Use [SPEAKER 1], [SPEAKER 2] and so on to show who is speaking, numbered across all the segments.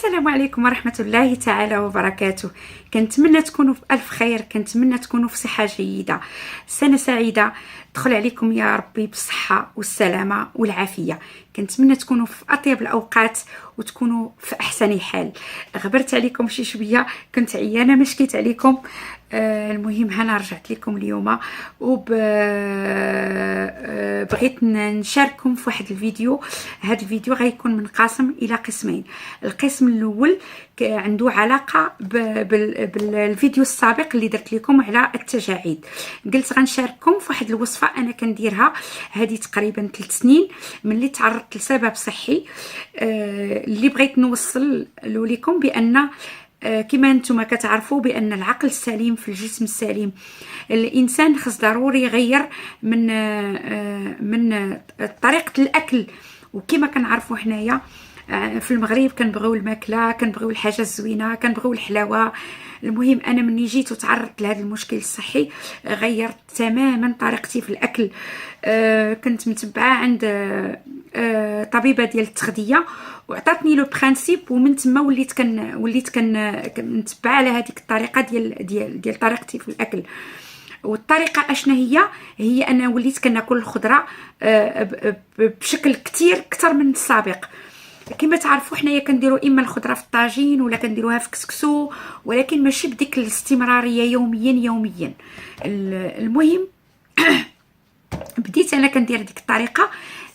[SPEAKER 1] السلام عليكم ورحمة الله تعالى وبركاته. كنتمنى تكونوا في ألف خير، كنتمنى تكونوا في صحة جيدة، سنة سعيدة تدخل عليكم يا ربي بالصحة والسلامة والعافية. كنتمنى تكونوا في أطيب الأوقات وتكونوا في أحسن حال. غبرت عليكم شي شوية، كنت عيانة ما شكيت عليكم. المهم هنا رجعت لكم اليوم بغيت نشارككم في واحد الفيديو. هذا الفيديو غيكون منقسم الى قسمين. القسم الاول عنده علاقه بالفيديو السابق اللي درت لكم على التجاعيد. قلت غنشارككم في واحد الوصفه انا كنديرها هذه تقريبا 3 سنين ملي تعرضت لسبب صحي، اللي بغيت نوصل لكم بان كما انتم كتعرفوا بان العقل السليم في الجسم السليم. الانسان خص ضروري يغير من طريقه الاكل. وكما كنعرفوا حنايا في المغرب كنبغيو الماكله، كنبغيو الحاجه الزوينه، كنبغيو الحلاوه. المهم انا مني جيت وتعرضت لهذا المشكل الصحي غيرت تماما طريقتي في الاكل. كنت متبعه عند طبيبه ديال التغذيه وعطاتني لو برينسيپ، ومن تما وليت نتبع على هذيك الطريقه ديال طريقتي في الاكل. والطريقه اشنا هي انا وليت كناكل الخضره بشكل كثر من السابق. كما تعرفوا حنايا كنديروا اما الخضره في الطاجين ولا كنديروها في كسكسو، ولكن ماشي بديك الاستمراريه يوميا. المهم بديت انا كندير ديك الطريقه،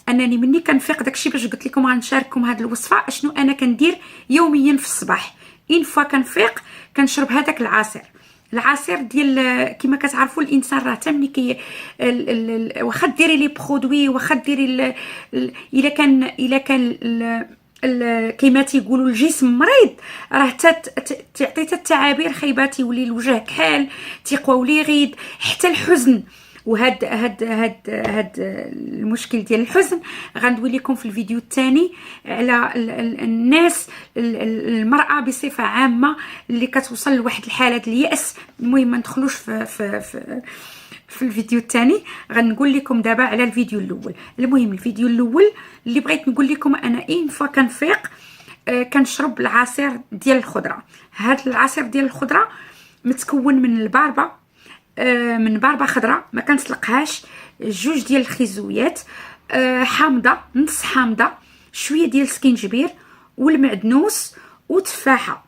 [SPEAKER 1] انني مني كنفيق داكشي باش قلت لكم غنشارككم هذه الوصفه. اشنو انا كندير يوميا في الصباح؟ اين فوا كنفيق كنشرب هذاك العصير ديال كما كتعرفوا الانسان راه تمني واخا ديري لي برودوي، واخا ديري الا كان كما تيقولوا الجسم مريض، راه تعطي التعابير خيبات، يولي الوجه كحال، تيقواو لي غيد، حتى الحزن. وهاد المشكل ديال الحزن غندوي لكم في الفيديو الثاني على الناس، المرأة بصفة عامة اللي كتوصل لواحد الحالة ديال اليأس. المهم ما ندخلوش في الفيديو الثاني، غنقول لكم دابا على الفيديو الاول. المهم الفيديو الاول اللي بغيت نقول لكم انا اين فوا كنفيق كنشرب العصير ديال الخضره. هذا العصير ديال الخضره متكون من الباربه، من باربه خضراء ما كنسلقهاش، 2 ديال الخيزويات حامضه، نص حامضه، شويه ديال السكينجبير والمعدنوس وتفاحه،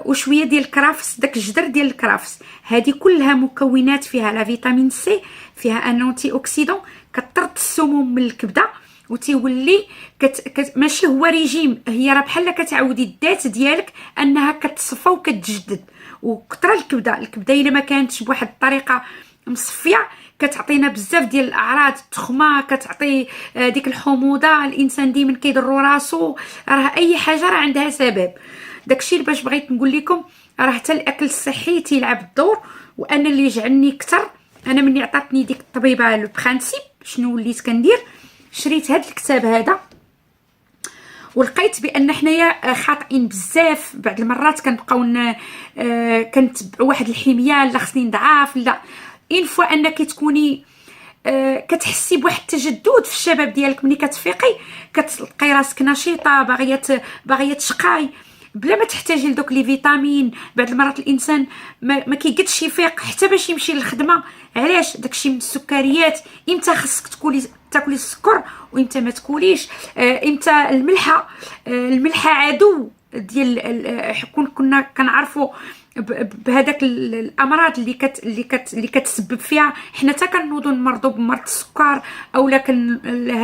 [SPEAKER 1] وشويه ديال الكرافس، داك الجدر ديال الكرافس. هذه كلها مكونات فيها لا فيتامين سي، فيها ان انتي اوكسيدون كطرد السموم من الكبده، وتيولي ماشي هو ريجيم، هي راه بحال كتعودي الذات ديالك انها كتصفى وكتجدد. وكثر الكبده الا ما كانتش بواحد الطريقه مصفيه كتعطينا بزاف ديال الاعراض، التخمه كتعطي ديك الحموضه، الانسان ديما كيضرو راسو، راه اي حاجه راه عندها سبب. داكشي اللي باش بغيت نقول لكم، راه حتى الاكل الصحي تيلعب الدور. وانا اللي جعلني كثر، انا مني عطاتني ديك الطبيبه لو برينسيپ شنو وليت كندير، شريت هذا الكتاب هذا، ولقيت بان حنايا خاطئين بزاف. بعض المرات كنبقاو كنتبعوا واحد الحميه، لا خصني نضعف، لا اين فوا انك تكوني كتحسي بواحد التجدد في الشباب ديالك. ملي كتفيقي كتلقاي راسك نشيطه، باغيه تشقاي بلا ما تحتاجي لدوك لي فيتامين. بعض المرات الانسان ما كيقدش يفيق حتى باش يمشي للخدمه. علاش؟ داكشي من السكريات. امتى خصك تاكلي السكر وامتى ما تاكليش؟ امتى الملحه عدو ديال كنا كنعرفوا بهذاك الامراض اللي كتسبب فيها حنا حتى كنوضوا نمرضوا بمرض السكر، اولا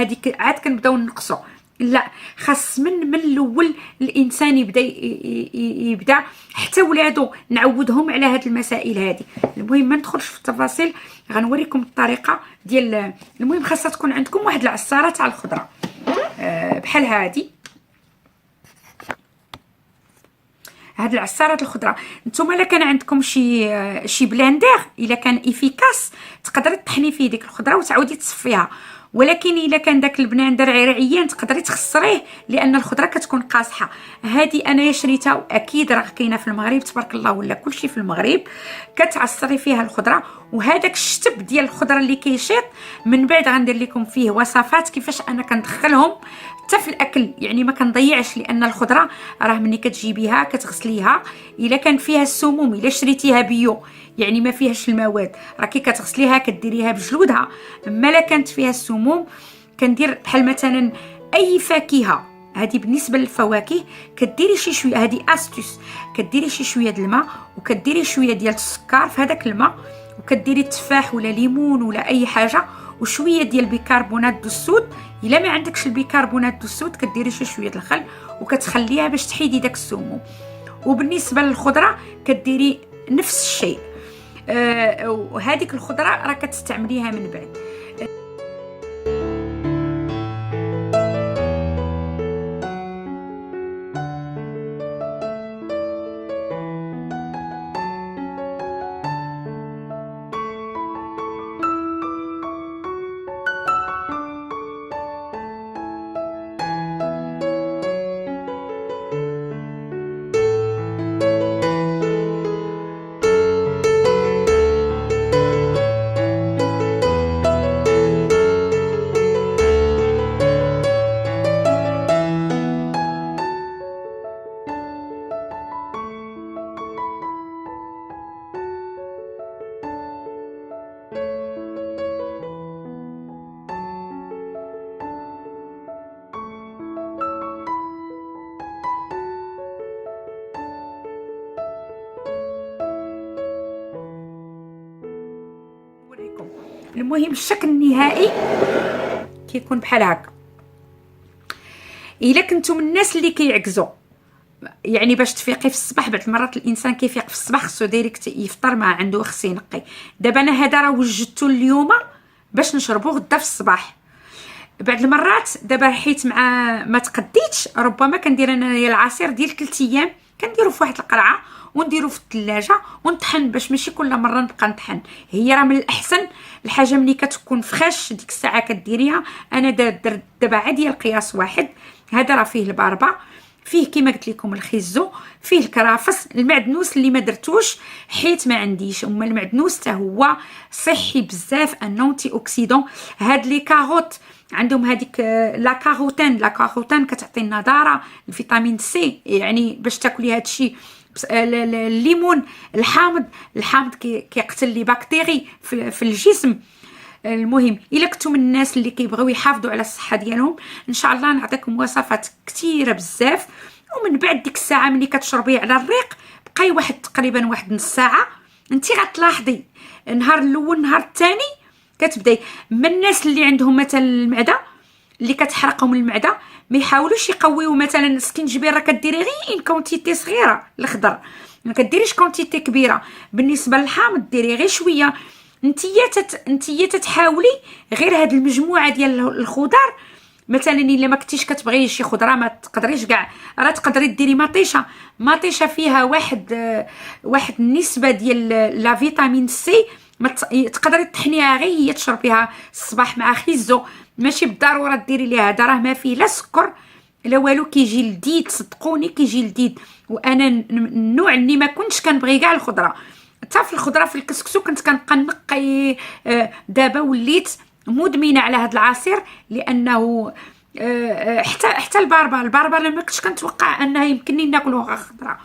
[SPEAKER 1] هذيك عاد كنبداو نقصوا. لا، خاص من الاول الانسان يبدا حتى ولادو نعودهم على هاد المسائل هذه. المهم ما ندخلش في التفاصيل، غنوريكم الطريقه ديال. المهم خاصها تكون عندكم واحد العصاره تاع الخضره بحال هاد العصاره الخضره. نتوما الا كان عندكم شي بلاندير الا كان افيكاس تقدري تطحني فيه ديك الخضره وتعاودي تصفيها، ولكن الا كان داك البلاندر عيان تقدري تخسريه لان الخضره كتكون قاصحه. هذه انا شريتها واكيد راه كاينه في المغرب تبارك الله، ولا كلشي في المغرب كتعصري فيها الخضره. وهذاك الشتب ديال الخضره اللي كيشيط من بعد غندير لكم فيه وصفات كيفاش انا كندخلهم حتى في الاكل، يعني ما كنضيعش، لان الخضره راه ملي كتجيبيها كتغسليها الا كان فيها السموم، الا شريتيها بيو يعني ما فيهاش المواد، راكي كتغسليها كديريها بجلودها. اما لا كانت فيها السموم كندير بحال مثلا اي فاكهه، هذه بالنسبه للفواكه كديري شي شويه، هذه استوس، كديري شي شويه د الماء وكديري شويه ديال السكر في هذاك الماء، وكديري التفاح ولا ليمون ولا اي حاجه وشويه ديال بيكربونات دو السود. الا ما عندكش البيكربونات دو السود كديري شي شويه الخل وكتخليها باش تحيدي داك السموم. وبالنسبه للخضره كديري نفس الشيء، وهذيك الخضره راه كتستعمليها من بعد. المهم الشكل النهائي كيكون بحال هكا. الا كنتو من الناس اللي كيعكزوا، يعني باش تفيقي في الصباح، بعض المرات الانسان كيفيق في الصباح خصو ديريكت يفطر ما عنده، خصو ينقي. دابا انا هذا راه وجدته اليوم باش نشربوه غدا في الصباح. بعض المرات دابا حيت مع ما تقديتش، ربما كندير انايا العصير ديال 3 ايام كنديرو في واحد القرعه ونديرو في الثلاجه ونطحن، باش ماشي كل مره نبقى نطحن. هي راه من الاحسن الحاجه ملي كتكون فخاش ديك الساعه كديريها. انا دابا عادي القياس واحد. هذا راه فيه الباربه، فيه كما قلت لكم الخيزو، فيه الكرافس، المعدنوس اللي ما درتوش حيت ما عنديش. اما المعدنوس حتى هو صحي بزاف، انونتي اوكسيدون. هاد لي كاروت عندهم هذيك لا كاروتين كتعطي النضاره، الفيتامين سي، يعني باش تاكلي هذا الشيء. الليمون الحامض كيقتل لي بكتيري في الجسم. المهم الا كنتم من الناس اللي كيبغيو يحافظوا على الصحه ديالهم، ان شاء الله نعطيكم وصفات كثيره بزاف. ومن بعد ديك الساعه ملي كتشربيه على الريق بقاي تقريبا واحد نص ساعه، انت غتلاحظي النهار الاول النهار الثاني كتبداي. من الناس اللي عندهم مثلا المعده اللي كتحرقهم المعده ما يحاولوش يقويو مثلا السكينجبير، راه كديري غير ان كونتيتي صغيره الخضر، ما كديريش كونتيتي كبيره. بالنسبه للحامض ديري غير شويه. انتيا تتحاولي غير هاد المجموعه ديال الخضر. مثلا الا ما كنتيش كتبغي شي خضره ما تقدريش كاع، راه تقدري ديري مطيشه فيها واحد النسبه ديال لا فيتامين سي، تقدري تطحنيها غير هي تشربيها الصباح مع خيزو، ماشي بالضروره ديري ليها. هذا راه ما فيه لا سكر لا والو، كيجي لذيذ، صدقوني كيجي لذيذ. وانا النوع اللي ما كنتش كنبغي كاع الخضره، حتى في الخضره في الكسكسو كنت كنبقى نقي. دابا وليت مدمنه على هذا العصير، لانه حتى الباربه ما كنتش كنتوقع انها يمكنني ناكلوها خضره.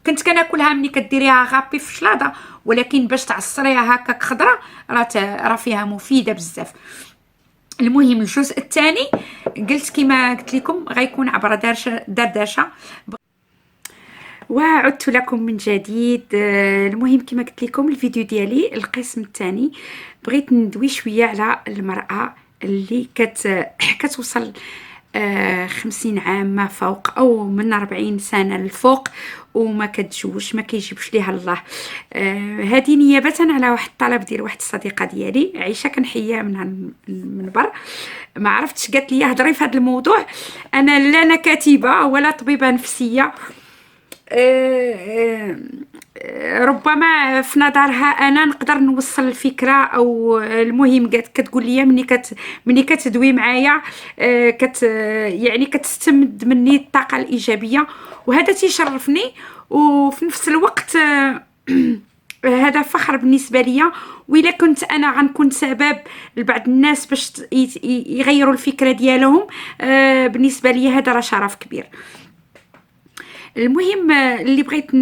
[SPEAKER 1] كنت كناكلها ملي كديريها غابي في الشلاضه، ولكن باش تعصريها هكاك خضره راه فيها مفيده بزاف. المهم الجزء الثاني قلت كما قلت لكم غيكون عبر دردشه. وعدت لكم من جديد. المهم كما قلت لكم الفيديو ديالي القسم الثاني بغيت ندوي شويه على المراه اللي كتوصل 50 عام ما فوق، او من 40 سنه للفوق، وما كتجوش، ما كيجيبش ليها الله. هذه نيابه على واحد الطلب ديال واحد الصديقه ديالي عيشه، كنحييها من المنبر. ما عرفتش قالت لي هضري في هذا الموضوع. انا لا انا كاتبه ولا طبيبه نفسيه، ربما في نظرها انا نقدر نوصل الفكره. او المهم كتقول لي ملي كتدوي معايا يعني كتستمد مني الطاقه الايجابيه، وهذا تيشرفني. وفي نفس الوقت هذا فخر بالنسبه ليا. وإلا كنت انا غنكون سبب لبعض الناس باش يغيروا الفكره ديالهم، بالنسبه لي هذا راه شرف كبير. المهم اللي بغيت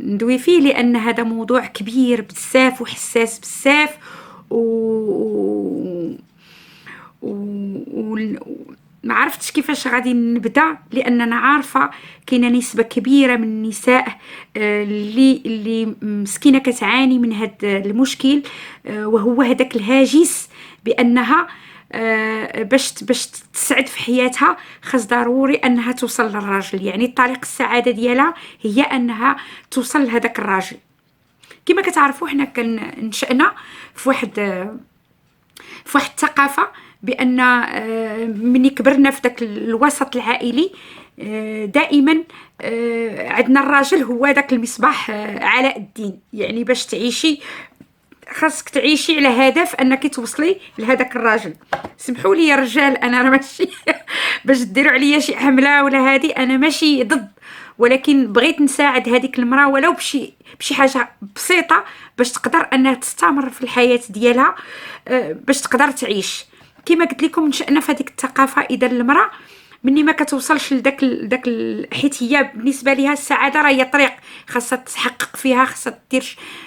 [SPEAKER 1] ندوي فيه، لان هذا موضوع كبير بزاف وحساس بزاف، و ما عرفتش كيفاش غادي نبدا، لان انا عارفه كاينه نسبه كبيره من النساء اللي مسكينه كتعاني من هذا المشكل، وهو هذاك الهاجس بانها باش تسعد في حياتها خاص ضروري انها توصل للراجل. يعني طريق السعاده ديالها هي انها توصل لهذاك الراجل. كما كتعرفوا حنا كنشأنا في واحد الثقافه بان ملي كبرنا في داك الوسط العائلي، دائما عندنا الراجل هو داك المصباح علاء الدين. يعني باش تعيشي خاصك تعيشي على هدف انك توصلي لهذاك الراجل. سمحوا لي يا رجال، انا ماشي باش ديروا عليا شي حمله ولا هادي، انا ماشي ضد، ولكن بغيت نساعد هذيك المراه ولو بشي حاجه بسيطه باش تقدر انها تستمر في الحياه ديالها، باش تقدر تعيش. كما قلت لكم نشأنا في هذيك الثقافه، اذا المراه مني ما كتوصلش لداك حيت هي بالنسبه ليها السعاده راه هي طريق خاصها تحقق فيها،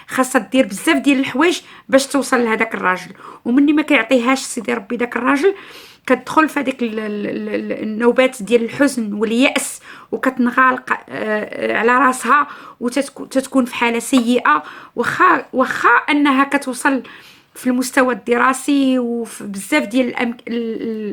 [SPEAKER 1] خاصها دير بزاف ديال الحوايج باش توصل لهداك الراجل. ومني ما كيعطيهاش سيدي ربي داك الراجل، كتدخل في هذيك النوبات ديال الحزن واليأس، وكتنغالق على راسها، وتتكون في حاله سيئه. واخا انها كتوصل في المستوى الدراسي وفي بزاف ديال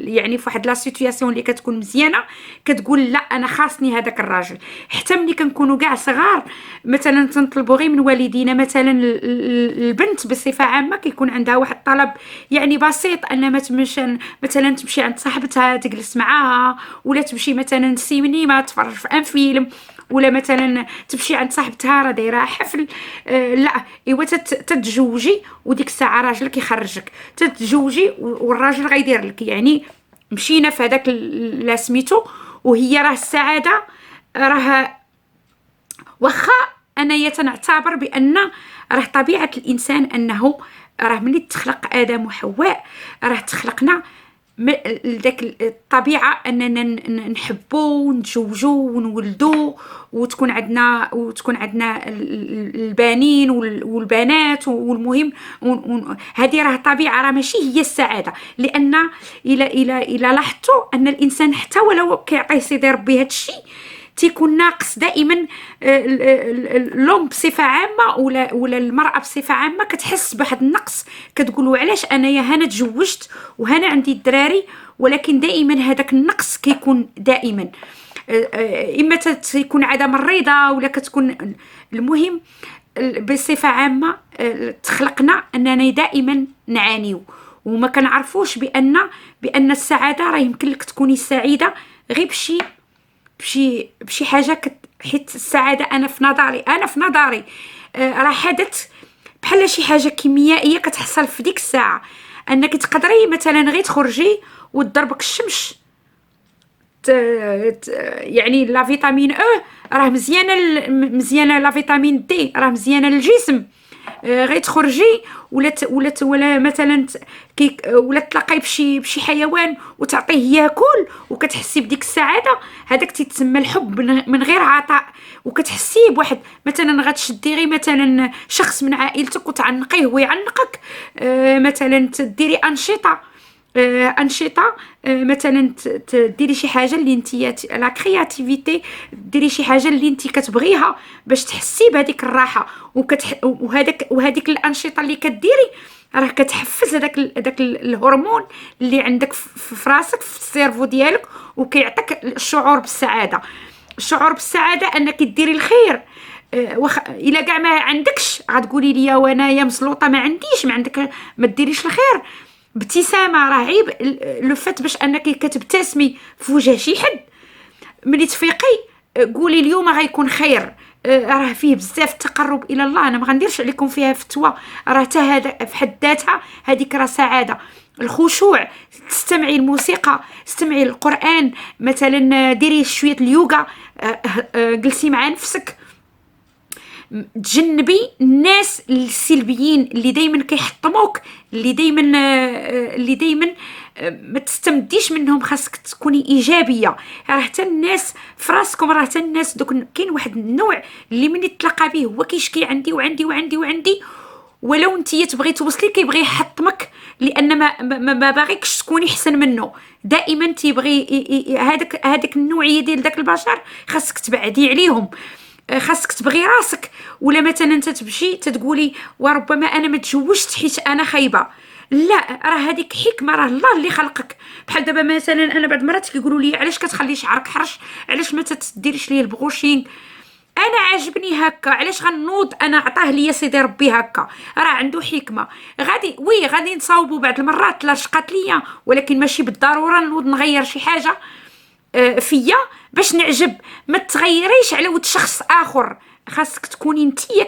[SPEAKER 1] يعني في واحد لا سيتوياسيون اللي كتكون مزيانه، كتقول لا انا خاصني هذاك الراجل. حتى ملي كنكونوا كاع صغار مثلا تنطلبوا غير من والدينا، مثلا البنت بصفه عامه كيكون عندها واحد الطلب يعني بسيط، ان ما تمشي مثلا تمشي عند صاحبتها تجلس معاها، ولا تمشي مثلا سينما تفرج في ان فيلم، ولا مثلا تمشي عند صاحبتها راه دايره حفل. لا ايوا تتزوجي وديك الساعه راجلك يخرجك، تتزوجي والراجل غيدير لك. يعني مشينا في هذاك لا سميتو. وهي راه السعاده راه واخا انايا تنعتبر بان راه طبيعه الانسان انه راه ملي تخلق ادم وحواء راه تخلقنا داك الطبيعه اننا نحبوا ونتزوجوا ونولدوا، وتكون عندنا البنين والبنات. والمهم هذه راه طبيعه، راه ماشي هي السعاده. لان الى لاحظتوا ان الانسان حتى ولو كيعطيه سيدي ربي هذا الشيء تيكون ناقص دائما. الام بصفه عامه ولا المراه بصفه عامه كتحس بواحد النقص، كتقول علاش انايا هنا تزوجت وهنا عندي الدراري، ولكن دائما هذاك النقص كيكون دائما. اما تكون عدم الرضا ولا كتكون. المهم بصفه عامه تخلقنا اننا دائما نعانيو، وما كنعرفوش بان السعاده راه يمكن لك تكوني سعيده غير بشي حاجه حيت السعاده انا في نظري راه حدث بحال شي حاجه كيميائيه كتحصل في ديك الساعه، انك تقدري مثلا غير تخرجي وتضربك الشمس. يعني لا فيتامين او راه مزيانه لا فيتامين دي راه مزيانه للجسم. غير تخرجي ولا مثلا ولا تلاقاي بشي حيوان وتعطيه ياكل وكتحسي بديك السعاده، هذاك تيتسمى الحب من غير عطاء. وكتحسي بواحد مثلا غتشدي غير مثلا شخص من عائلتك وتعنقيه ويعنقك، مثلا تديري انشطه مثلا ديري شي حاجه اللي انت لا كرياتيفيتي، ديري شي حاجه اللي انت كتبغيها باش تحسي بهذيك الراحه. وهذيك الانشطه اللي كديري راه كتحفز هذاك الهرمون اللي عندك في راسك في السيرفو ديالك، وكيعطيك الشعور بالسعاده انك ديري الخير. الا كاع ما عندكش غتقولي لي وانايا مسلوطه ما عندك ما ديريش الخير. ابتسامه راه عيب لو فات باش انك كتبتسمي في وجه شي حد ملي تفيقي قولي اليوم غيكون خير. راه فيه بزاف التقرب الى الله، انا ما غنديرش عليكم فيها فتوى، راه حتى هذا في حد ذاتها هذيك راه سعاده. الخشوع، تستمعي الموسيقى، استمعي القران، مثلا ديري شويه اليوغا، جلسي مع نفسك، تجنبي الناس السلبيين اللي دايما كيحطموك، اللي دايما ما تستمديش منهم. خاصك تكوني ايجابيه. راه حتى الناس فراسكم، راه حتى الناس دوك كاين واحد النوع اللي من تلاقى به هو كيشكي عندي وعندي وعندي وعندي، ولو انتي تبغي توصلي كيبغي يحطمك، لان ما باغيكش تكوني احسن منه. دائما تيبغي هذاك النوعيه ديال داك البشر خاصك تبعدي عليهم. خاصك تبغي راسك. ولا مثلا انت تمشي تقولي وربما انا ما تزوجت حيت انا خايبه، لا، راه هذيك حكمه، راه الله اللي خلقك. بحال دابا مثلا انا بعض المرات كيقولوا لي علاش كتخلي شعرك حرش، علاش ما تديريش ليه البروشينغ. انا عاجبني هكا، علاش غنوض انا عطاه ليا سيدي ربي هكا، راه عنده حكمه. غادي نصاوبوا بعض المرات لرشقات ليا، ولكن ماشي بالضروره نوض نغير شي حاجه فيا باش نعجب. ما تغيريش على ود شخص اخر، خاصك تكوني نتيا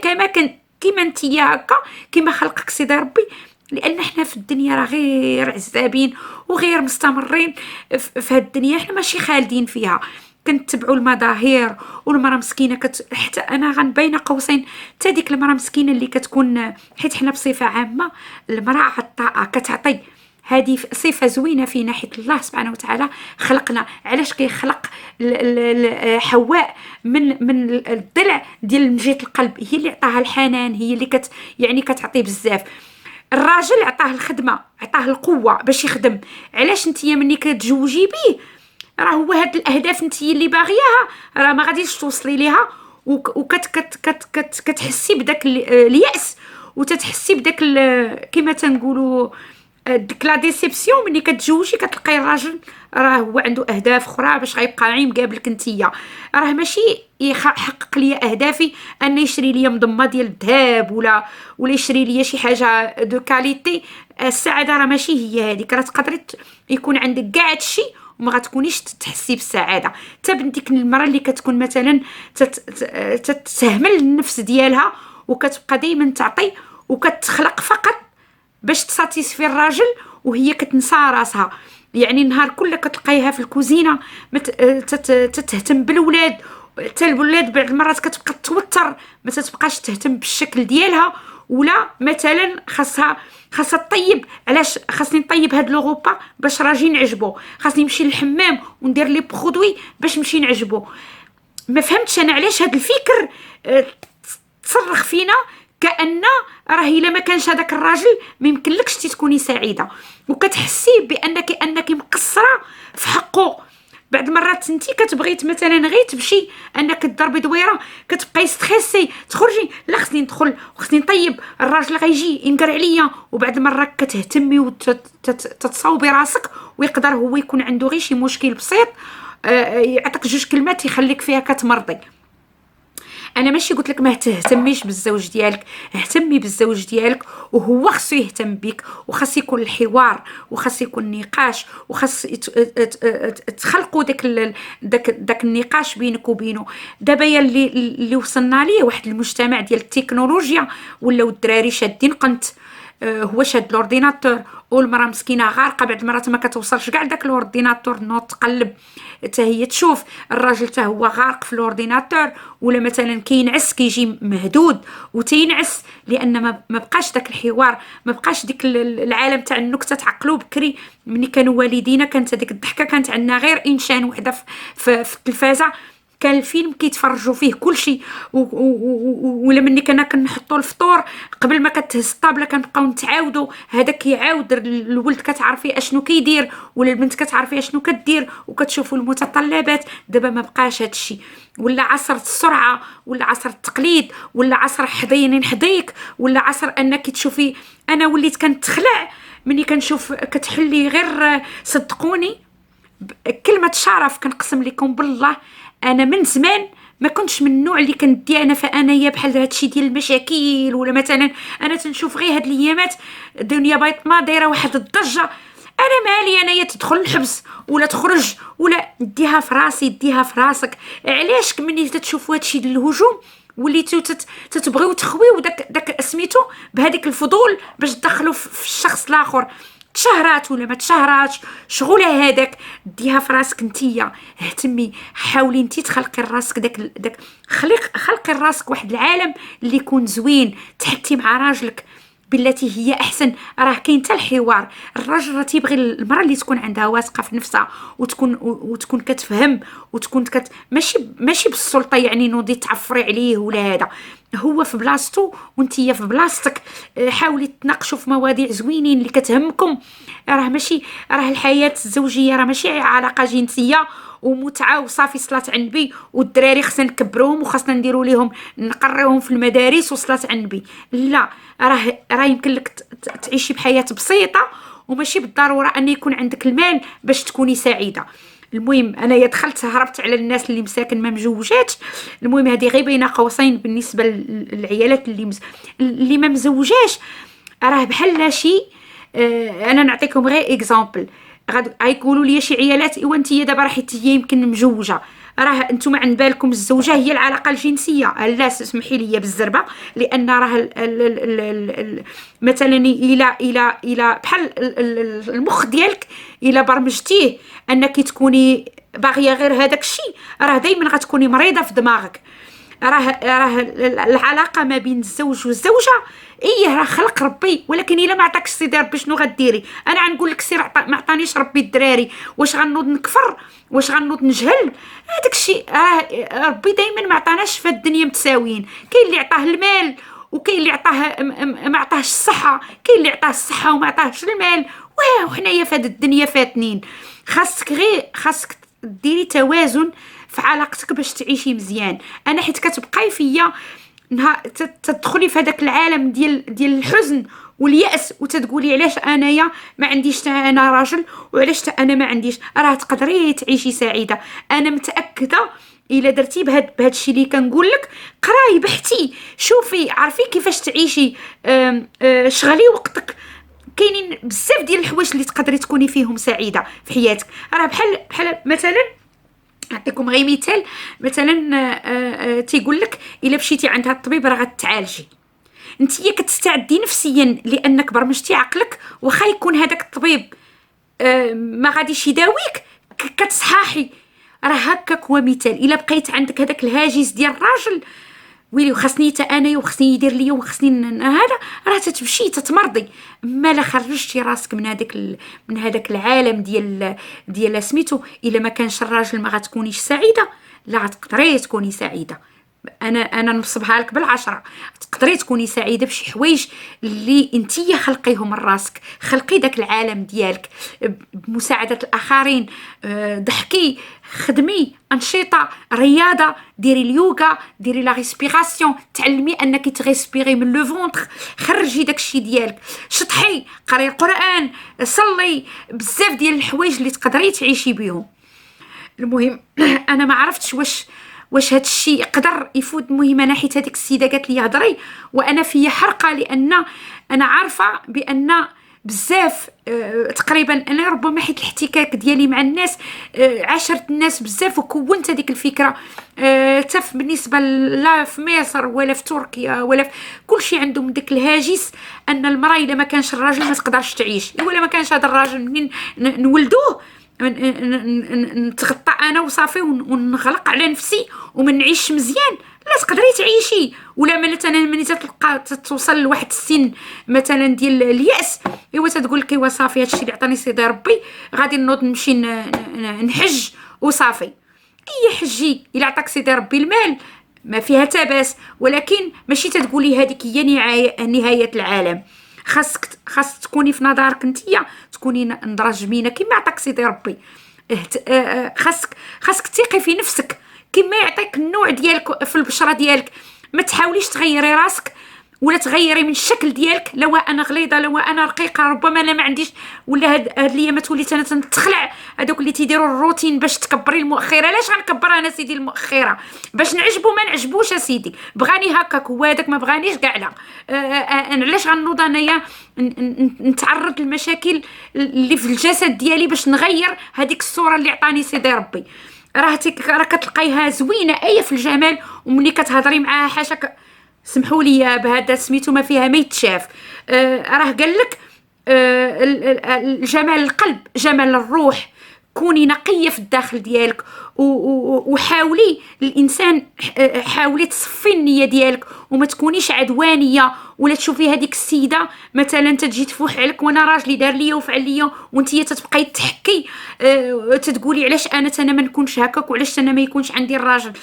[SPEAKER 1] كيما نتيا هكا، كيما خلقك سيدي ربي. لان احنا في الدنيا راه غير عزابين وغير مستمرين في هاد الدنيا، احنا ماشي خالدين فيها. كنتبعوا المظاهر، والمراه مسكينه حتى انا بين قوسين حتى ديك المراه مسكينه اللي كتكون، حيت حنا بصفه عامه المراه عطاءه كتعطي. هذه صفه زوينه في ناحيه الله سبحانه وتعالى. خلقنا علاش كيخلق حواء من الضلع ديال مجيه القلب، هي اللي عطاها الحنان، هي اللي يعني كتعطي بزاف. الراجل عطاه الخدمه، عطاه القوه باش يخدم. علاش نتيا مني كتزوجي بيه راه هو هاد الاهداف نتي اللي باغياها، راه ما غاديش توصلي ليها، كتحسي بداك الياس، وتتحسي بداك كما تنقولوا ديك لا ديسيبسيون. ملي كتزوجي كتلقاي الراجل راه هو عنده اهداف اخرى باش غيبقى عايم قابلك نتيا. راه ماشي يحقق لي اهدافي ان يشري لي مضمه ديال الذهب ولا يشري لي شي حاجه دو كاليتي. السعاده راه ماشي هي هذيك. راه تقدري يكون عندك كاع هادشي وما غتكونيش تحسي بالسعاده. حتى بنتك المراه اللي كتكون مثلا تتهمل النفس ديالها وكتبقى دائما تعطي وكتخلق فقط باش تساتيسفي الراجل، وهي كتنسى راسها. يعني النهار كله كتلقايها في الكوزينه تتهتم بالولاد. حتى الولاد بعض المرات كتبقى توتر، ما تتبقاش تهتم بالشكل ديالها. ولا مثلا خاصها طيب، علاش خاصني نطيب هاد لو غوبا باش راجي نعجبو، خاصني نمشي للحمام وندير لي برودوي باش نمشي نعجبو. ما فهمتش انا علاش هاد الفكر تصرخ فينا كأن راه الا ما كانش هذاك الراجل ما يمكنلكش تكوني سعيده، وكتحسي انك مقصره في حقه. بعض المرات انتي كتبغي مثلا غير تمشي انك تضربي دويره، كتبقاي ستريسي تخرجي، لا خصني ندخل وخصني نطيب، الراجل غيجي ينقر عليا. وبعض المرات كتهتمي وتتصاوبي راسك، ويقدر هو يكون عنده غير شي مشكل بسيط، يعطيك جوج كلمات يخليك فيها كتمرضي. انا ماشي قلت لك ما تهتميش بالزوج ديالك، اهتمي بالزوج ديالك وهو خصو يهتم بك، وخاص يكون الحوار، وخاص يكون نقاش، وخاص تخلقوا داك النقاش بينك وبينه. دابا اللي وصلنا ليه واحد المجتمع ديال التكنولوجيا، ولاو الدراري شادين قنت، هو شاد الاورديناتور والمراه مسكينه غارقه. بعض المرات ما كتوصلش كاع داك الاورديناتور نوض تقلب حتى هي تشوف. الراجل حتى هو غارق في الاورديناتور، ولا مثلا كينعس كيجي مهدود وتينعس، لان ما بقاش داك الحوار، ما بقاش ديك العالم تاع النكته. تعقلوا بكري ملي كانوا والدينا كانت هذيك الضحكه كانت عندنا غير انشان وحده في التلفازه، كان الفيلم كيتفرجوا فيه كل شيء. ولا مني كنحطوا الفطور قبل ما كتهز الطابله كنبقاو نتعاودوا، هذا كيعاود الولد كتعرفي اشنو كيدير، ولا البنت كتعرفي اشنو كدير، وكتشوفوا المتطلبات. دابا ما بقاش هذا الشيء، ولا عصر السرعه، ولا عصر التقليد، ولا عصر حضيني نحضيك، ولا عصر انك تشوفي. انا وليت كنتخلع مني كنشوف كتحلي غير. صدقوني كلمه شرف كنقسم لكم بالله، انا من زمان ما كنتش من النوع اللي كندي انا فانايا بحال هادشي ديال المشاكل. ولا مثلا انا تنشوف غير هاد الايامات دنيا بايطما دايره واحد الضجه، انا مالي انايا تدخل الحبس ولا تخرج ولا ديها في راسي ديها في راسك. علاش ملي تتشوفوا هادشي ديال الهجوم وليتو تتبغيو تخويو داك سميتو بهذيك الفضول باش تدخلوا في الشخص الاخر؟ تشهرات ولا ما تشهراتش، شغلها هذاك ديها في راسك نتيا. اهتمي، حاولي انتي تخلقي راسك داك خلقي راسك واحد العالم اللي يكون زوين، تحكي مع راجلك بالتي هي احسن. راه كاين حتى الحوار، الراجل راه تيبغي المراه اللي تكون عندها واثقه في نفسها وتكون كتفهم وتكون ماشي بالسلطه، يعني نوضي تعفري عليه ولا هذا. هو في بلاصتو وانتي في بلاصتك. حاولي تناقشوا في مواضيع زوينين اللي كتهمكم. راه الحياه الزوجيه راه ماشي علاقه جنسيه ومتعه وصافي صلاه على النبي، والدراري خصنا نكبروهم وخاصنا نديروا ليهم نقريوهم في المدارس وصلاه على النبي. لا، راه يمكن لك تعيشي بحياه بسيطه، وماشي بالضروره ان يكون عندك المال باش تكوني سعيده. المهم انا دخلت هربت على الناس اللي مساكن ما مزوجاتش. المهم هذه غير بين قوسين بالنسبه للعيالات اللي ما مزوجاش، راه بحال لا شيء. انا نعطيكم غير اكزامبل. غيقولوا لي شي عيالات ايوا انت دابا راحي يمكن مجوجه، راه انتم عند بالكم الزوجه هي العلاقه الجنسيه. لا، اسمحي لي بالزربه، لان راه مثلا الى بحال المخ ديالك الى برمجتيه انك تكوني باغيه غير هذاك الشيء، راه دائما غتكوني مريضه في دماغك. راه العلاقه ما بين الزوج والزوجه راه خلق ربي، ولكن الا ما عطاكش سيدي ربي شنو غديري؟ انا غنقول لك سير ما عطانيش ربي الدراري، واش غنوض نكفر؟ واش غنوض نجهل؟ هذاك الشيء راه ربي دائما ما عطاناش في الدنيا متساويين. كاين اللي عطاه المال، وكاين اللي عطاه ما عطاهش الصحه، كاين اللي عطاه الصحه وما عطاهش المال. وحنايا في هذه الدنيا فاتنين. خاصك ديري توازن في علاقتك باش تعيشي مزيان. انا حيت كتبقاي فيا تدخلي في هذاك العالم ديال الحزن واليأس، وتتقولي علاش انايا ما عنديش انا راجل، وعلاش انا ما عنديش. راه تقدري تعيشي سعيده. انا متاكده الا درتي بهاد الشيء اللي كنقول لك، قراي بحثي شوفي عرفي كيفاش تعيشي. شغلي وقتك. كاينين بزاف ديال الحوايج اللي تقدري تكوني فيهم سعيده في حياتك. راه بحال مثلا نعطيكم غير مثلا تيقول لك الا مشيتي عند هاد الطبيب راه غتعالجي. انتيا كتستعدي نفسيا لانك برمجتي عقلك، واخا يكون هذاك الطبيب ما غاديش يداويك كتصحاحي. راه هكاك هو مثال. الا بقيت عندك هذاك الهاجس ديال الراجل، ويلي خاصني حتى انايا وخاصني يدير ليا وخاصني هذا، راه تتمشي تتمرضي. ما لا خرجتي راسك من هذاك العالم ديال سميتو. الا ما كانش الراجل ما غتكونيش سعيده. لا، غتقدري تكوني سعيده. انا نصبها لك بالعشرة. تقدري تكوني سعيده بشي حوايج اللي انتي خلقيهم من راسك. خلقي داك العالم ديالك بمساعده الاخرين. ضحكي، خدمي انشطه، رياضه، ديري اليوغا، ديري لا ريسبيراسيون، تعلمي انك تغيسبيري من لو فونتر. خرجي داكشي ديالك، شطحي، قري القران، صلي. بزاف ديال الحوايج اللي تقدري تعيشي بهم. المهم انا ما عرفتش واش هاد الشيء يقدر يفوت. المهم انا حيت هذيك السيده قالت لي هضري وانا فيا حرقه، لان انا عارفه بان بزاف تقريبا انا ربما حيت الاحتكاك ديالي مع الناس عاشرت الناس بزاف وكونت هذيك الفكره. حتى بالنسبه لا في مصر ولا في تركيا ولا في كلشي عندهم داك الهاجس ان المراه الا ما كانش الراجل ما تقدرش تعيش. ولا ما كانش هذا الراجل منين نولدوه نتغطى انا وصافي ونغلق على نفسي وما نعيش مزيان. لا، تقدري تعيشي. ولا مثلا ملي تلقى توصل لواحد السن مثلا ديال الياس، ايوا تقول لك ايوا صافي هادشي اللي عطاني سيدي ربي غادي نوض نمشي نحج وصافي. حجي الا عطاك سيدي ربي المال ما فيها حتى باس، ولكن ماشي تقولي هذيك هي نهايه العالم. خاص تكوني في نظرك نتيا تكوني نظره جميله كما عطاك سيدي ربي. خاصك تثقي في نفسك كما يعطيك النوع ديالك في البشره ديالك. ما تحاوليش تغيري راسك ولا تغيري من الشكل ديالك. لو انا غليظه، لو انا رقيقه، ربما انا ما عنديش. ولا هاد الايامات وليت انا تنتخلع هذوك اللي تيديروا الروتين باش تكبري المؤخره. علاش غنكبر انا سيدي المؤخره؟ باش نعجبو ما نعجبوش يا سيدي. بغاني هكاك هو هذاك، ما بغانيش كاع. لا، انا علاش غنوض انايا نتعرض للمشاكل اللي في الجسد ديالي باش نغير هذيك الصوره اللي عطاني سيدي ربي؟ راه كتلقايها زوينه في الجمال، وملي كتهضري معاها حاشاك سمحوا لي بهذا سميتو ما فيها ما يتشاف. راه قال لك جمال القلب، جمال الروح. كوني نقيه في الداخل ديالك، وحاولي الانسان، حاولي تصفي النيه ديالك وما تكونيش عدوانيه، ولا تشوفي هذيك السيده مثلا تجي تفوح عليك، وانا راجلي دار ليا وفعل ليا وانت تتبقاي تحكي، تتقولي علاش انا ما نكونش هكاك، وعلاش انا ما يكونش عندي الراجل.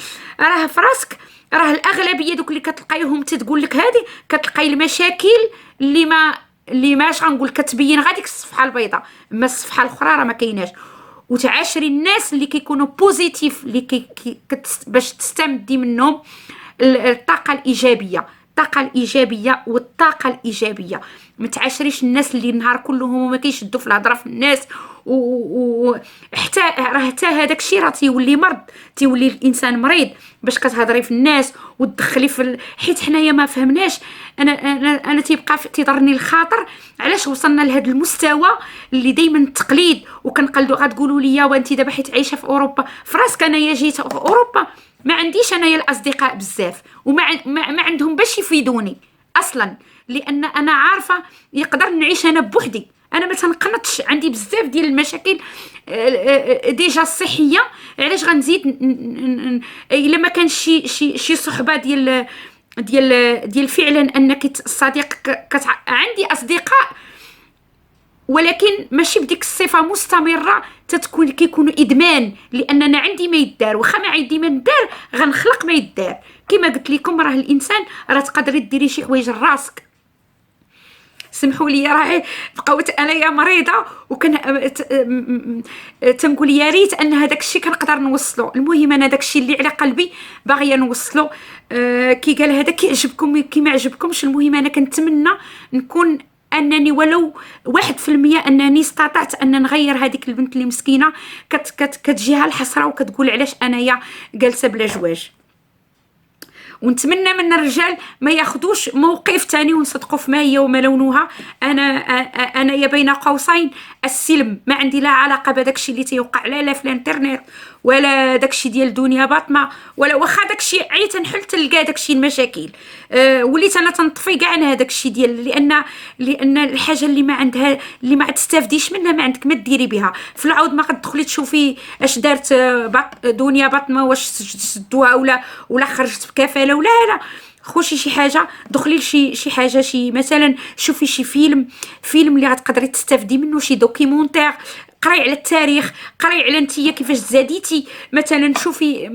[SPEAKER 1] راه في راسك، راه الاغلبيه دوك اللي كتلقايهم تتقول لك هذه، كتلقاي المشاكل اللي ماش غنقول كتبين غير ديك الصفحه البيضاء، اما الصفحه الاخرى راه ما كايناش. وتعاشري الناس اللي كيكونوا بوزيتيف، اللي باش تستمدي منهم الطاقه الايجابيه، الطاقه الايجابيه والطاقه الايجابيه. ما تعاشريش الناس اللي النهار كلهم هما كيشدوا في الهضره في الناس، حتى هذاك الشيء راه تيولي مرض، تيولي الانسان مريض باش كتهضري في الناس وتدخلي حيت حنايا ما فهمناش. انا تيبقى تيضرني الخاطر علاش وصلنا لهذا المستوى اللي دائما التقليد، وكنقلدوا. غتقولوا لي وانت دابا حيت عايشه في اوروبا، في راسك انايا جيت في اوروبا ما عنديش انايا الاصدقاء بزاف، ما عندهم باش يفيدوني اصلا، لان انا عارفه يقدر نعيش انا بوحدي. انا ما تنقنطش، عندي بزاف ديال المشاكل ديجا الصحيه، علاش غنزيد الا ما كانش شي صحبه ديال فعلا انك الصديق. عندي اصدقاء ولكن ماشي بديك الصفه مستمره، كيكونوا ادمان، لان انا عندي ما يدار، واخا ما عندي ما ندار غنخلق ما يدار. كما قلت لكم راه الانسان راه تقدري ديري شي حوايج لراسك. سمحوا لي راه بقيت انايا مريضه، وكان تنقول يا ريت ان هذاك الشيء كنقدر نوصله. المهم انا داك الشيء اللي على قلبي باغيه نوصله. كي قال هذا كيعجبكم كي ما عجبكمش، المهم انا كنتمنى نكون انني ولو 1% انني استطعت ان نغير هذيك البنت اللي مسكينه كتجيها الحسره وكتقول علاش انايا جالسه بلا جواج. ونتمنى من الرجال ما ياخدوش موقف تاني ونصدقوا في ما هي وما لونها. انا يا بين قوسين السلم، ما عندي لا علاقه بداكشي اللي تيوقع لا في الانترنت ولا داكشي ديال دنيا باطمه، ولا واخا داكشي عيت نحل تلقى داكشي المشاكل. وليت انا تنطفي كاع انا هذاكشي ديال، لان الحاجه اللي ما عندها، اللي ما تستافديش منها، ما عندك ما ديري بها. في العود ما غتدخلي تشوفي اش دارت دنيا باطمه، واش سدوها ولا خرجت بكفاله ولا لا. خوشي شي حاجه، دخلي لشي حاجه، شي مثلا شوفي شي فيلم اللي غتقدري تستافدي منه، شي دوكيومونتير، قراي على التاريخ، قراي على نتيا كيفاش زاديتي مثلا. شوفي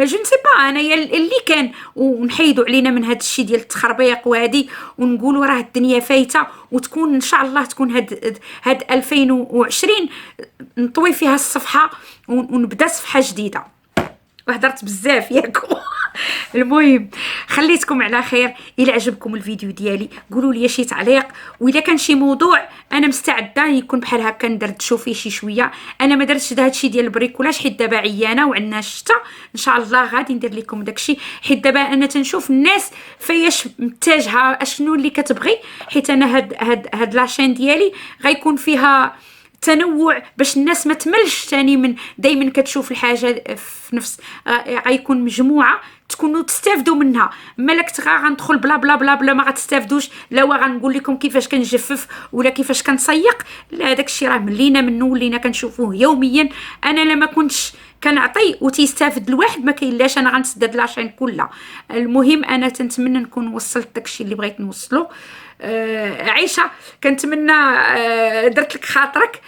[SPEAKER 1] جو نسي با انايا اللي كان، ونحيدوا علينا من هذا الشيء ديال التخربيق وهذه، ونقولوا راه الدنيا فايته، وتكون ان شاء الله تكون هاد 2020 نطوي فيها الصفحه ونبدا صفحه جديده. وهدرت بزاف ياكم. المهم خليتكم على خير. الى عجبكم الفيديو ديالي قولوا لي شي تعليق، واذا كان شي موضوع انا مستعده يكون بحال هكا ندردشوا فيه شي شويه. انا ما درتش هذا الشيء ديال البريكولاج حيت دابا عيانه وعندنا الشتاء، ان شاء الله غادي ندير لكم داكشي، حيت دابا انا تنشوف الناس فياش متجهه اشنو اللي كتبغي. حيت انا هاد لاشين ديالي غيكون فيها تنوع باش الناس ما تملش تاني من دائما كتشوف الحاجه في نفس. غيكون مجموعه تكونوا تستافدوا منها. مالك غندخل بلا بلا بلا بلا ما غتستافدوش. لا غنقول لكم كيفاش كنجفف ولا كيفاش كنسيق، لا هذاك الشيء راه ملينا منه ولينا كنشوفوه يوميا. انا لما كنتش كنعطي وتيستافد الواحد ما كاينلاش انا غنسدد لاشين كلها. المهم انا تنتمنى نكون وصلت داكشي اللي بغيت نوصله. عيشه كنتمنى درت لك خاطرك.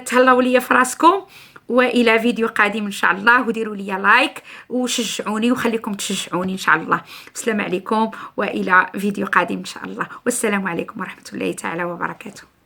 [SPEAKER 1] تهلاو ليا في راسكم، والى فيديو قادم ان شاء الله. وديروا لي لايك وشجعوني وخليكم تشجعوني ان شاء الله. السلام عليكم والى فيديو قادم ان شاء الله، والسلام عليكم ورحمه الله تعالى وبركاته.